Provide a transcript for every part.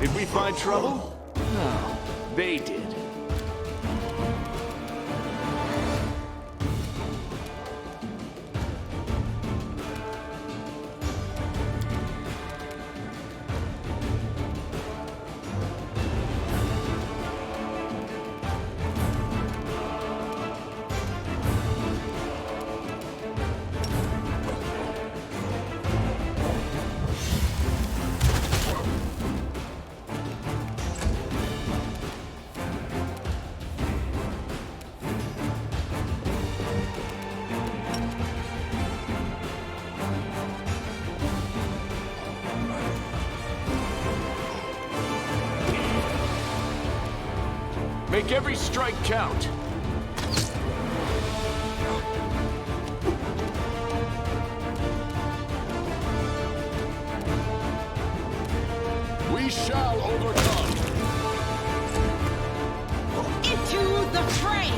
Did we find trouble? No, they did. Make every strike count. We shall overcome. Into the fray!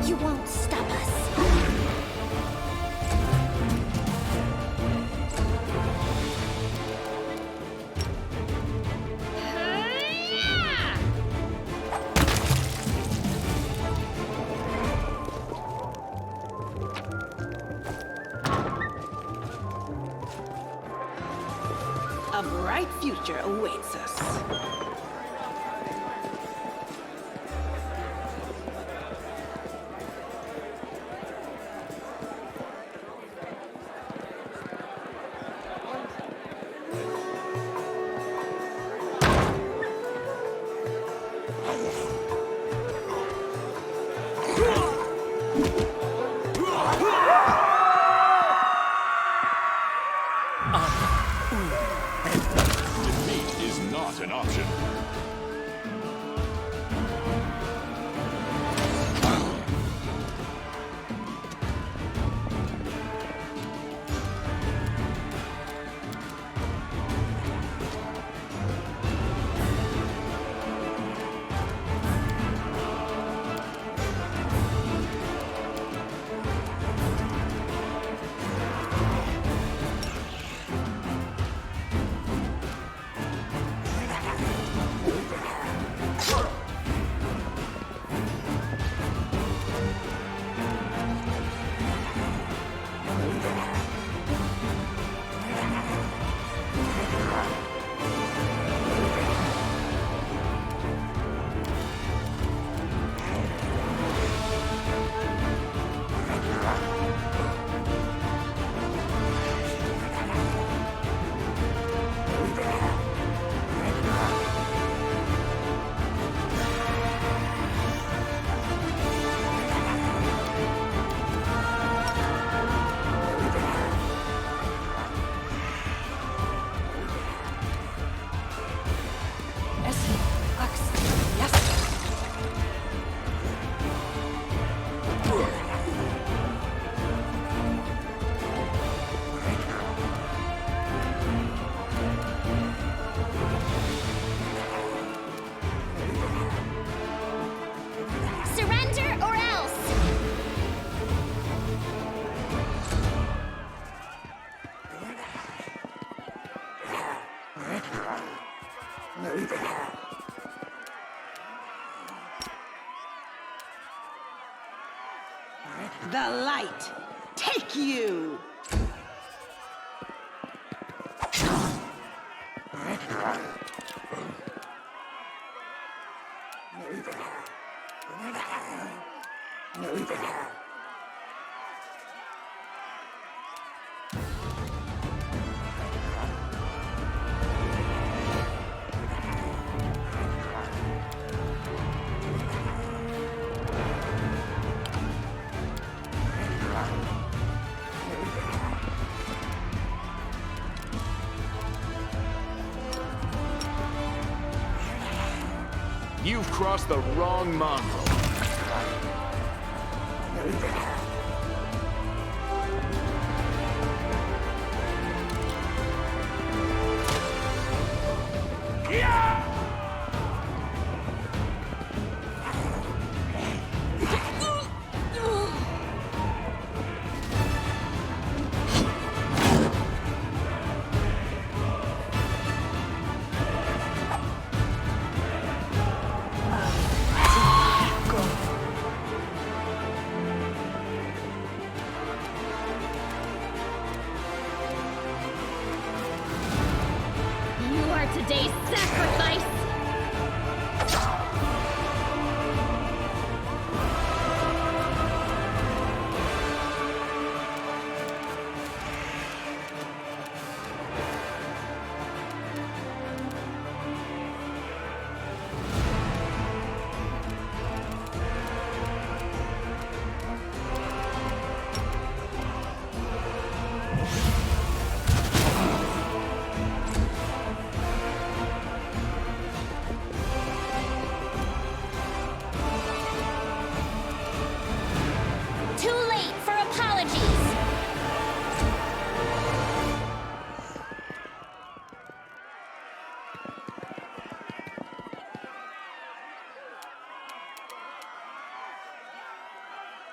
You won't stop us. A bright future awaits us. Defeat is not an option. Surrender or else! The light, take you! You've crossed the wrong mongrel.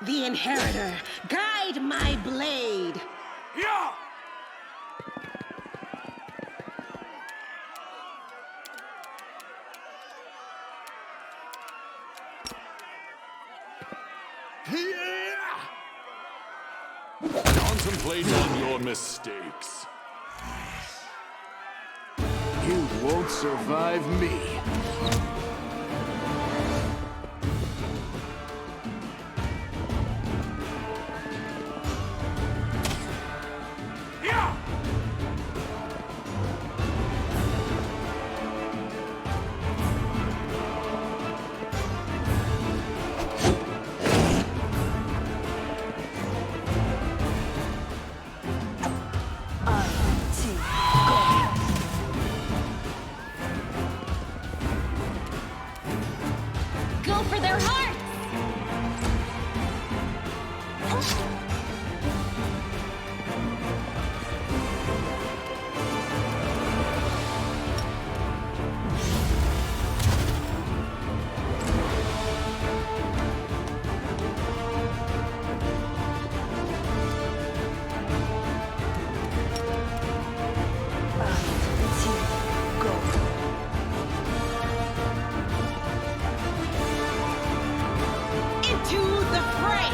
The inheritor, guide my blade. Yeah! Contemplate on your mistakes. You won't survive me. Yeah! Go for their hearts! Into the fray!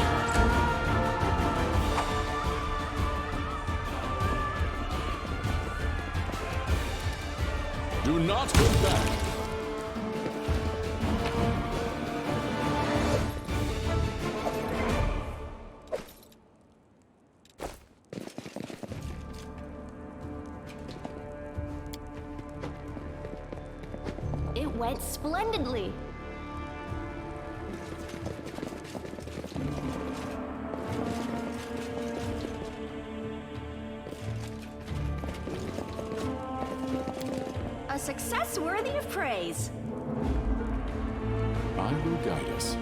Do not go back. It went splendidly. A success worthy of praise. I will guide us.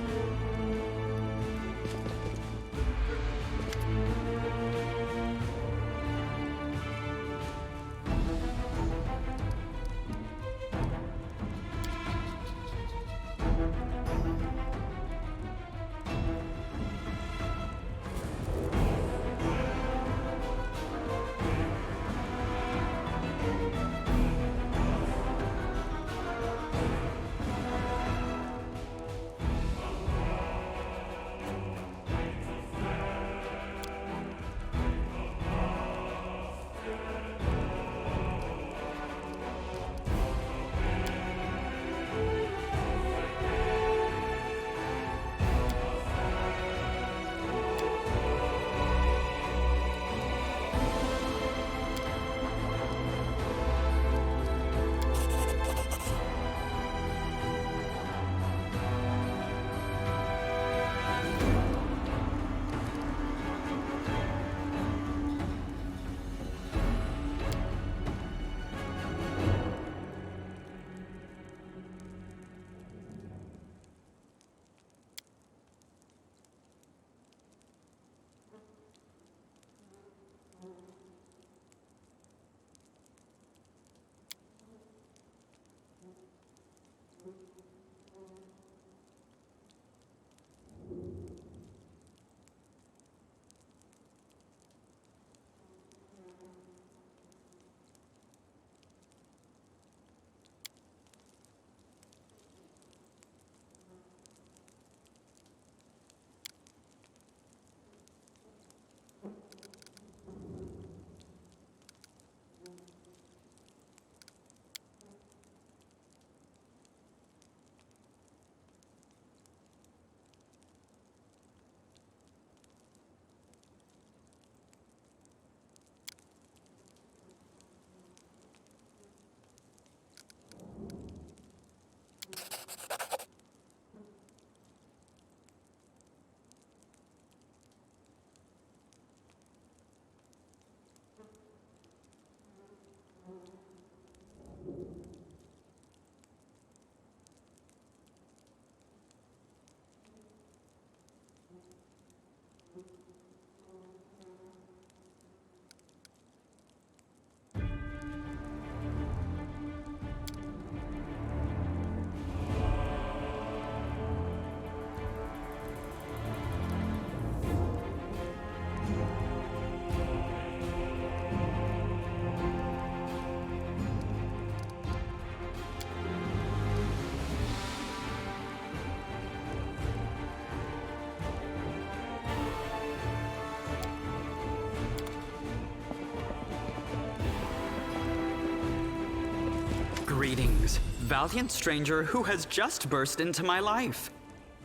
valiant stranger who has just burst into my life.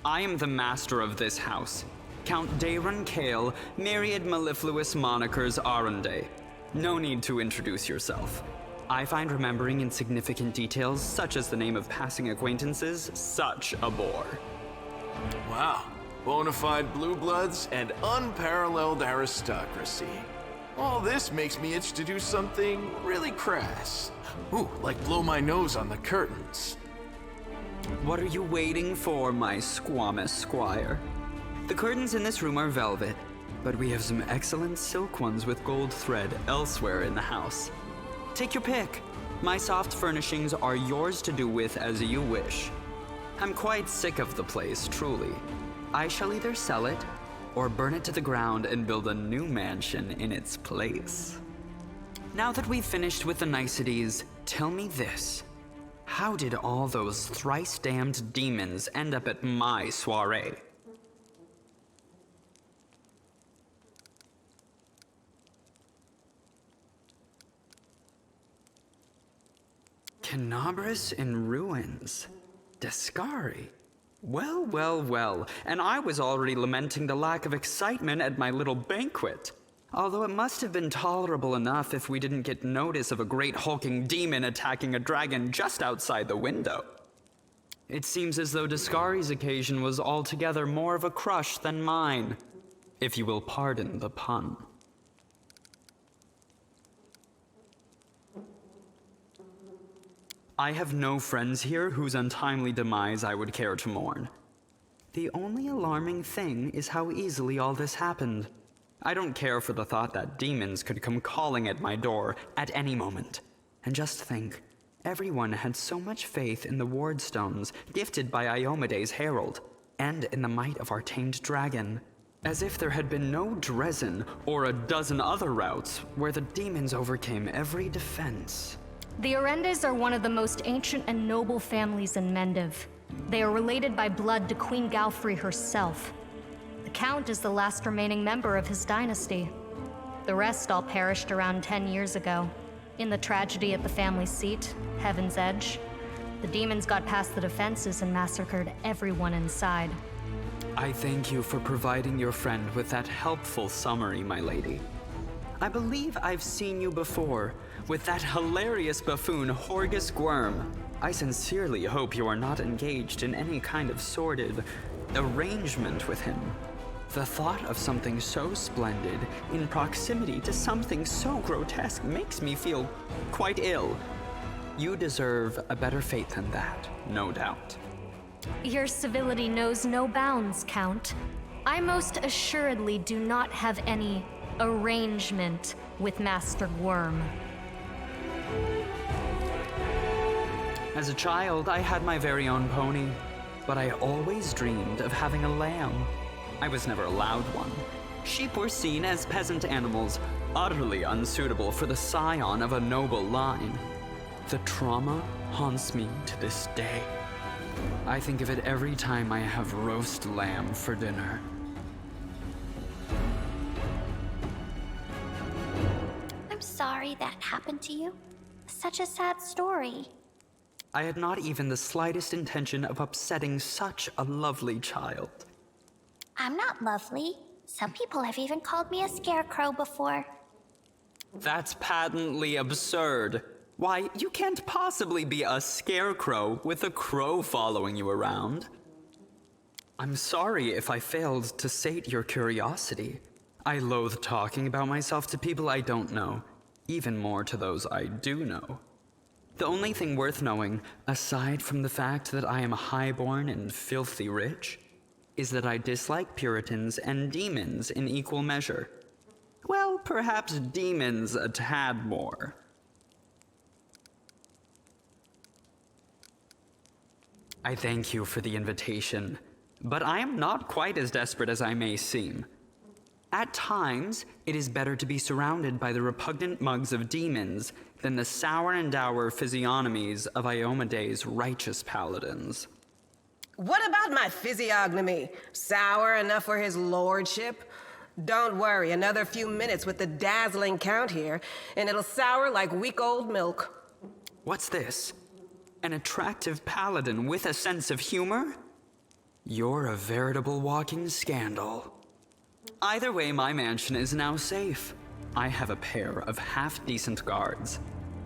I am the master of this house, Count Daron Kale, myriad mellifluous monikers Arendae. No need to introduce yourself. I find remembering insignificant details, such as the name of passing acquaintances, such a bore. Wow. Bona fide blue bloods and unparalleled aristocracy. All this makes me itch to do something really crass. Ooh, like blow my nose on the curtains. What are you waiting for, my squamous squire? The curtains in this room are velvet, but we have some excellent silk ones with gold thread elsewhere in the house. Take your pick. My soft furnishings are yours to do with as you wish. I'm quite sick of the place, truly. I shall either sell it or burn it to the ground and build a new mansion in its place. Now that we've finished with the niceties, tell me this. How did all those thrice-damned demons end up at my soiree? Canabras in ruins. Descari. Well, well, well, and I was already lamenting the lack of excitement at my little banquet. Although it must have been tolerable enough if we didn't get notice of a great hulking demon attacking a dragon just outside the window. It seems as though Descari's occasion was altogether more of a crush than mine, if you will pardon the pun. I have no friends here whose untimely demise I would care to mourn. The only alarming thing is how easily all this happened. I don't care for the thought that demons could come calling at my door at any moment. And just think, everyone had so much faith in the wardstones gifted by Iomede's herald, and in the might of our tamed dragon, as if there had been no Dresden or a dozen other routes where the demons overcame every defense. The Arendaes are one of the most ancient and noble families in Mendiv. They are related by blood to Queen Galfrey herself. The Count is the last remaining member of his dynasty. The rest all perished around 10 years ago. In the tragedy at the family seat, Heaven's Edge, the demons got past the defenses and massacred everyone inside. I thank you for providing your friend with that helpful summary, my lady. I believe I've seen you before, with that hilarious buffoon Horgus Gwyrm. I sincerely hope you are not engaged in any kind of sordid arrangement with him. The thought of something so splendid in proximity to something so grotesque makes me feel quite ill. You deserve a better fate than that, no doubt. Your civility knows no bounds, Count. I most assuredly do not have any arrangement with Master Gwyrm. As a child, I had my very own pony, but I always dreamed of having a lamb. I was never allowed one. Sheep were seen as peasant animals, utterly unsuitable for the scion of a noble line. The trauma haunts me to this day. I think of it every time I have roast lamb for dinner. I'm sorry that happened to you. Such a sad story. I had not even the slightest intention of upsetting such a lovely child. I'm not lovely. Some people have even called me a scarecrow before. That's patently absurd. Why, you can't possibly be a scarecrow with a crow following you around. I'm sorry if I failed to sate your curiosity. I loathe talking about myself to people I don't know, even more to those I do know. The only thing worth knowing, aside from the fact that I am highborn and filthy rich, is that I dislike Puritans and demons in equal measure. Well, perhaps demons a tad more. I thank you for the invitation, but I am not quite as desperate as I may seem. At times, it is better to be surrounded by the repugnant mugs of demons than the sour and dour physiognomies of Iomede's righteous paladins. What about my physiognomy? Sour enough for his lordship? Don't worry, another few minutes with the dazzling Count here, and it'll sour like week-old milk. What's this? An attractive paladin with a sense of humor? You're a veritable walking scandal. Either way, my mansion is now safe. I have a pair of half-decent guards.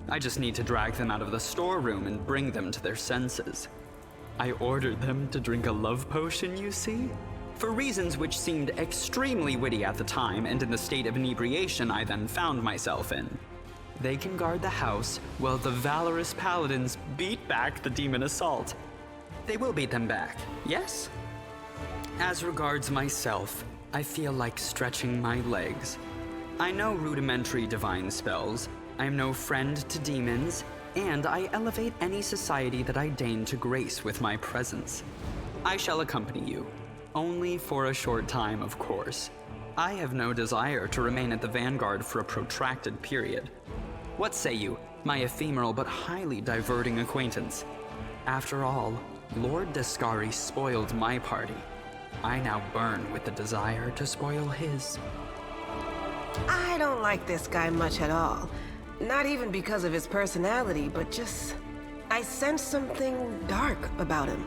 I just need to drag them out of the storeroom and bring them to their senses. I ordered them to drink a love potion, you see? For reasons which seemed extremely witty at the time and in the state of inebriation I then found myself in. They can guard the house while the valorous paladins beat back the demon assault. They will beat them back, yes? As regards myself, I feel like stretching my legs. I know rudimentary divine spells, I am no friend to demons, and I elevate any society that I deign to grace with my presence. I shall accompany you, only for a short time, of course. I have no desire to remain at the vanguard for a protracted period. What say you, my ephemeral but highly diverting acquaintance? After all, Lord Descari spoiled my party. I now burn with the desire to spoil his. I don't like this guy much at all. Not even because of his personality, but just... I sense something dark about him.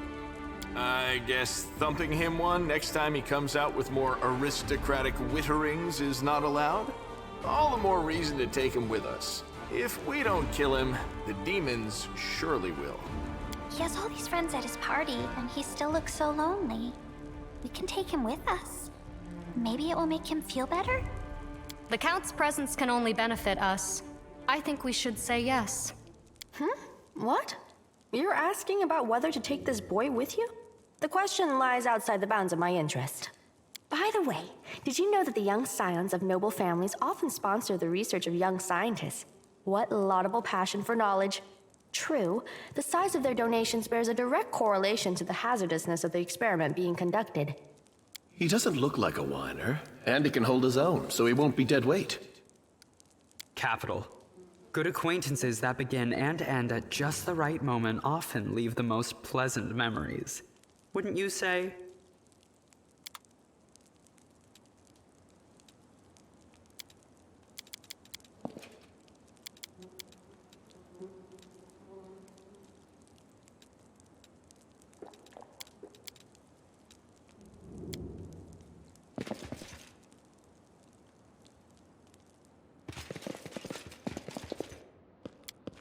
I guess thumping him one next time he comes out with more aristocratic witterings is not allowed? All the more reason to take him with us. If we don't kill him, the demons surely will. He has all these friends at his party, and he still looks so lonely. We can take him with us. Maybe it will make him feel better? The Count's presence can only benefit us. I think we should say yes. What? You're asking about whether to take this boy with you? The question lies outside the bounds of my interest. By the way, did you know that the young scions of noble families often sponsor the research of young scientists? What laudable passion for knowledge. True, the size of their donations bears a direct correlation to the hazardousness of the experiment being conducted. He doesn't look like a whiner, and he can hold his own, so he won't be dead weight. Capital. Good acquaintances that begin and end at just the right moment often leave the most pleasant memories. Wouldn't you say?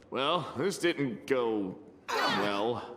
Well, this didn't go well.